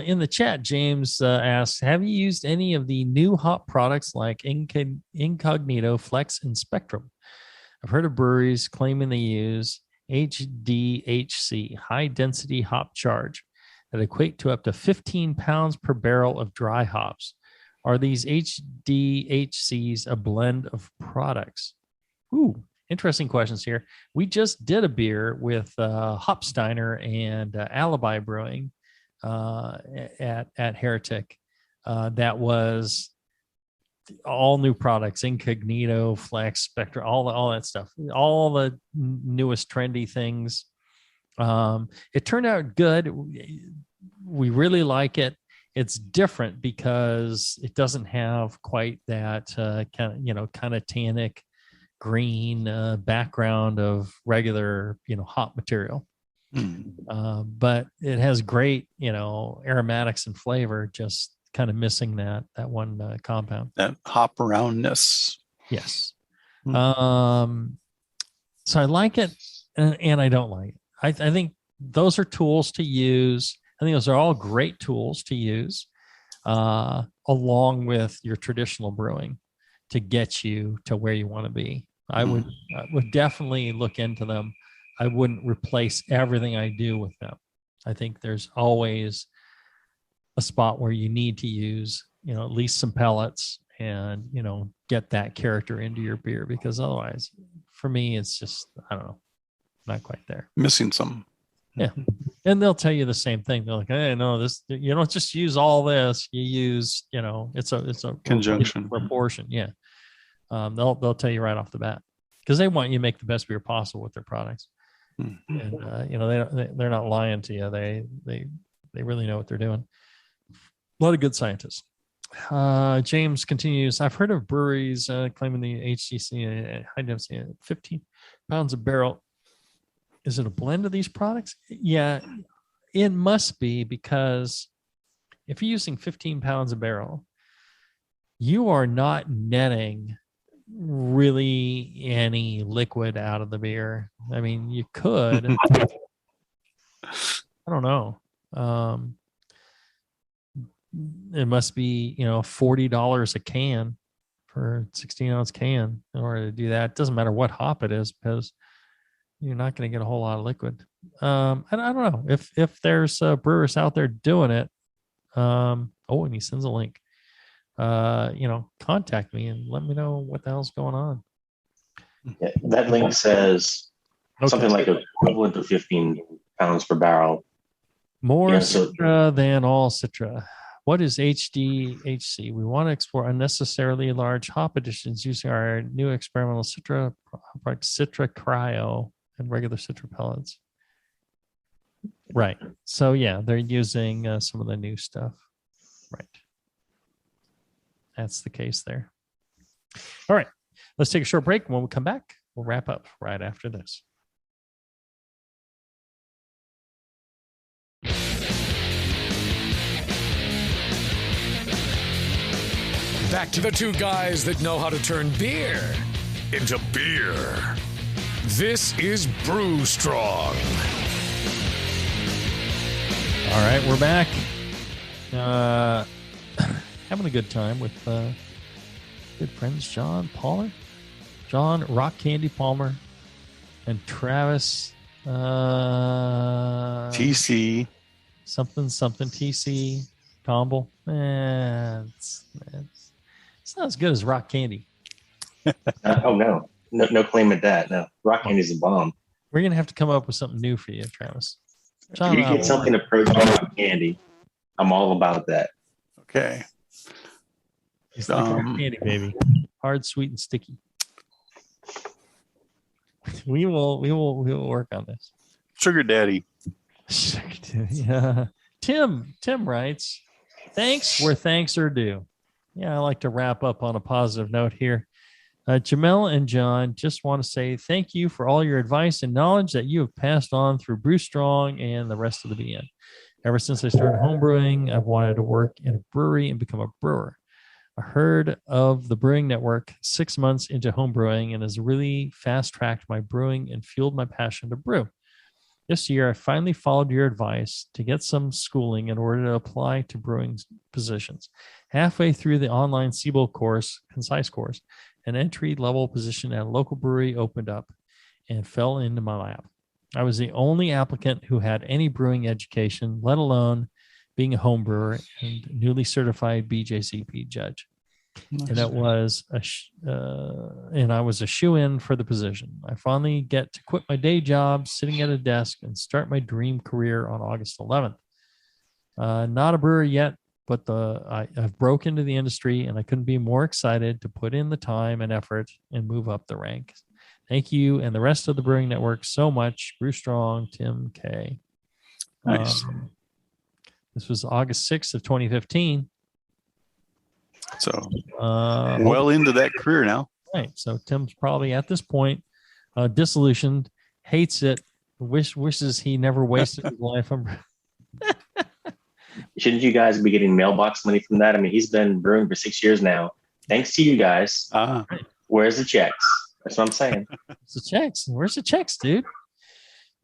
In the chat, James asks, have you used any of the new hop products like Incognito, Flex, and Spectrum? I've heard of breweries claiming they use HDHC, high density hop charge, that equate to up to 15 pounds per barrel of dry hops. Are these HDHCs a blend of products? Ooh, interesting questions here. We just did a beer with Hopsteiner and Alibi Brewing at Heretic. That was all new products, Incognito, Flex, Spectra, all that stuff, all the newest trendy things. It turned out good. We really like it. It's different because it doesn't have quite that kind of tannic green background of regular hop material. But it has great aromatics and flavor, just kind of missing that one compound, that hop roundness. Yes. So I like it and I don't like it. I think those are tools to use. I think those are all great tools to use along with your traditional brewing to get you to where you want to be. I would definitely look into them. I wouldn't replace everything I do with them. I think there's always a spot where you need to use, at least some pellets and, get that character into your beer, because otherwise for me, it's just, I don't know, not quite there. Missing some. Yeah. And they'll tell you the same thing. They're like, hey, no, this, you don't just use all this. You use, it's a conjunction proportion. Yeah. They'll tell you right off the bat because they want you to make the best beer possible with their products. And they're not lying to you. They really know what they're doing. A lot of good scientists. James continues. I've heard of breweries claiming the HCC high density 15 pounds a barrel. Is it a blend of these products? Yeah, it must be, because if you're using 15 pounds a barrel, you are not netting really any liquid out of the beer. I mean, you could. I don't know. It must be, $40 a can for a 16-ounce can in order to do that. It doesn't matter what hop it is, because you're not going to get a whole lot of liquid. And I don't know if there's brewers out there doing it. And he sends a link. Contact me and let me know what the hell's going on. Yeah, that link says something like equivalent to 15 pounds per barrel. More Citra than all Citra. What is HDHC? We want to explore unnecessarily large hop additions using our new experimental Citra product, Citra Cryo, and regular Citra pellets. Right. So yeah, they're using some of the new stuff. Right. That's the case there. All right. Let's take a short break. When we come back, we'll wrap up right after this. Back to the two guys that know how to turn beer into beer. This is Brew Strong. All right, we're back. Having a good time with good friends John Rock Candy Palmer, and Travis TC something TC Tomble. It's not as good as Rock Candy. No claim at that. No, Rock Candy's a bomb. We're gonna have to come up with something new for you, Travis. John, if you get something approaching Rock Candy, I'm all about that. Okay. It's like Rock Candy, baby. Hard, sweet, and sticky. We will work on this. Sugar Daddy. Yeah. Tim writes, thanks where thanks are due. Yeah, I like to wrap up on a positive note here. Jamil and John, just want to say thank you for all your advice and knowledge that you have passed on through Brew Strong and the rest of the BN. Ever since I started homebrewing, I've wanted to work in a brewery and become a brewer. I heard of the Brewing Network 6 months into homebrewing and has really fast-tracked my brewing and fueled my passion to brew. This year, I finally followed your advice to get some schooling in order to apply to brewing positions. Halfway through the online Siebel course, concise course, an entry-level position at a local brewery opened up and fell into my lap. I was the only applicant who had any brewing education, let alone being a home brewer and newly certified BJCP judge. Nice. And I was a shoe-in for the position. I finally get to quit my day job, sitting at a desk, and start my dream career on August 11th. Not a brewer yet, but I've broke into the industry, and I couldn't be more excited to put in the time and effort and move up the ranks. Thank you and the rest of the Brewing Network so much. Brew Strong, Tim K. Nice. This was August 6th of 2015. So well into that career now. Right. So Tim's probably at this point disillusioned, hates it, wishes he never wasted his life. Shouldn't you guys be getting mailbox money from that? I mean, he's been brewing for 6 years now. Thanks to you guys. Where's the checks? That's what I'm saying. Where's the checks? Where's the checks, dude?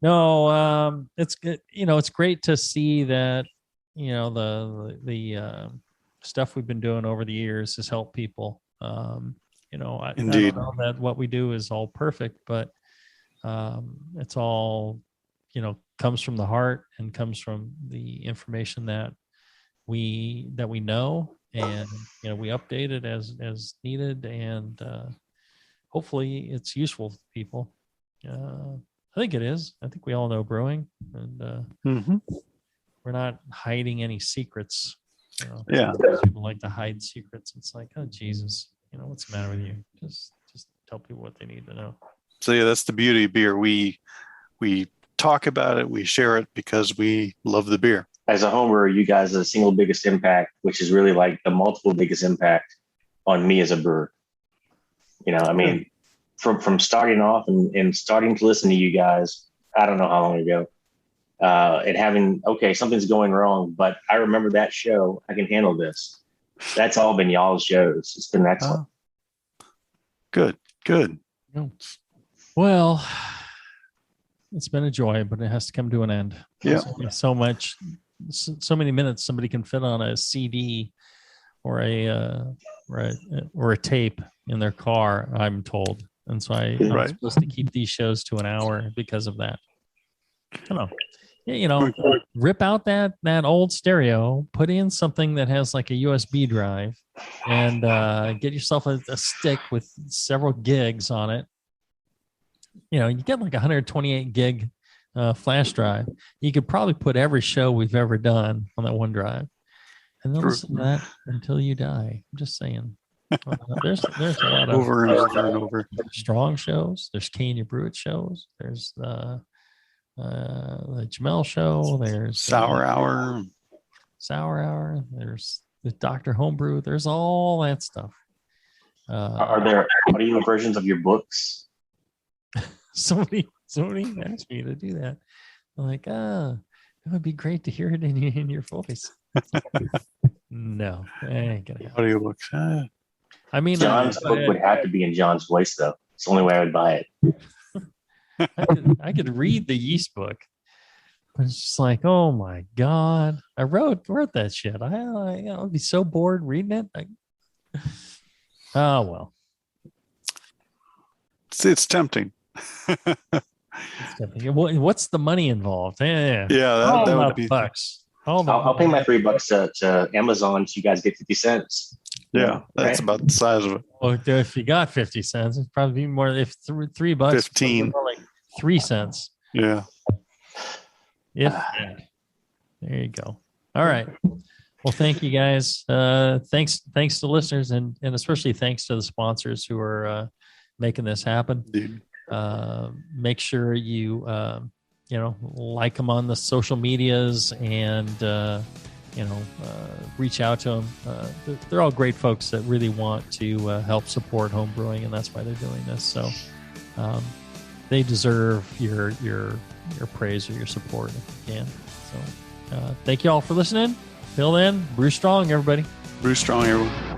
No, it's good. It's great to see that, the stuff we've been doing over the years has helped people. I don't know that what we do is all perfect, but it's all, comes from the heart and comes from the information that we know, and we update it as needed, and hopefully it's useful to people. I think it is. I think we all know brewing, and we're not hiding any secrets. People like to hide secrets. It's like, oh Jesus, what's the matter with you? Just tell people what they need to know. So yeah, that's the beauty of beer. We talk about it, we share it because we love the beer. As a homebrewer, you guys are the single biggest impact, which is really like the multiple biggest impact on me as a brewer. From starting off and starting to listen to you guys, I don't know how long ago, and having, something's going wrong, but I remember that show. I can handle this. That's all been y'all's shows. It's been excellent. Good. Well, it's been a joy, but it has to come to an end. Yeah. So many minutes somebody can fit on a CD or a tape in their car, I'm told. And so I'm supposed to keep these shows to an hour because of that. I don't know. Rip out that old stereo, put in something that has like a USB drive, and get yourself a stick with several gigs on it. You get like 128 gig flash drive. You could probably put every show we've ever done on that one drive, and then listen to that until you die. I'm just saying. There's a lot of over and over. Strong shows. There's Can You Brew It shows. There's the Jamel show. There's Sour Hour. There's the Dr. Homebrew. There's all that stuff. Are there audio versions of your books? Somebody asked me to do that. I'm like, it would be great to hear it in your voice. No, I ain't gonna have audio books. I mean, John's book would have to be in John's voice, though. It's the only way I would buy it. I could read the yeast book, but it's just like, oh my God, I wrote that shit. I would be so bored reading it. Oh well, it's tempting. It's tempting. What's the money involved? Yeah, that would be bucks. I'll pay my $3 to Amazon so you guys get 50 cents. Yeah, that's about the size of it. Well, if you got 50 cents, it'd probably be more. If $3, 15, more like 3 cents. Yeah. There you go. All right. Well, thank you guys. Thanks to listeners, and especially thanks to the sponsors who are making this happen. Dude. Make sure you like them on the social medias and reach out to them. They're all great folks that really want to help support home brewing, and that's why they're doing this. So they deserve your praise or your support if you can. So thank you all for listening. Till then, brew strong, everybody. Brew strong, everyone.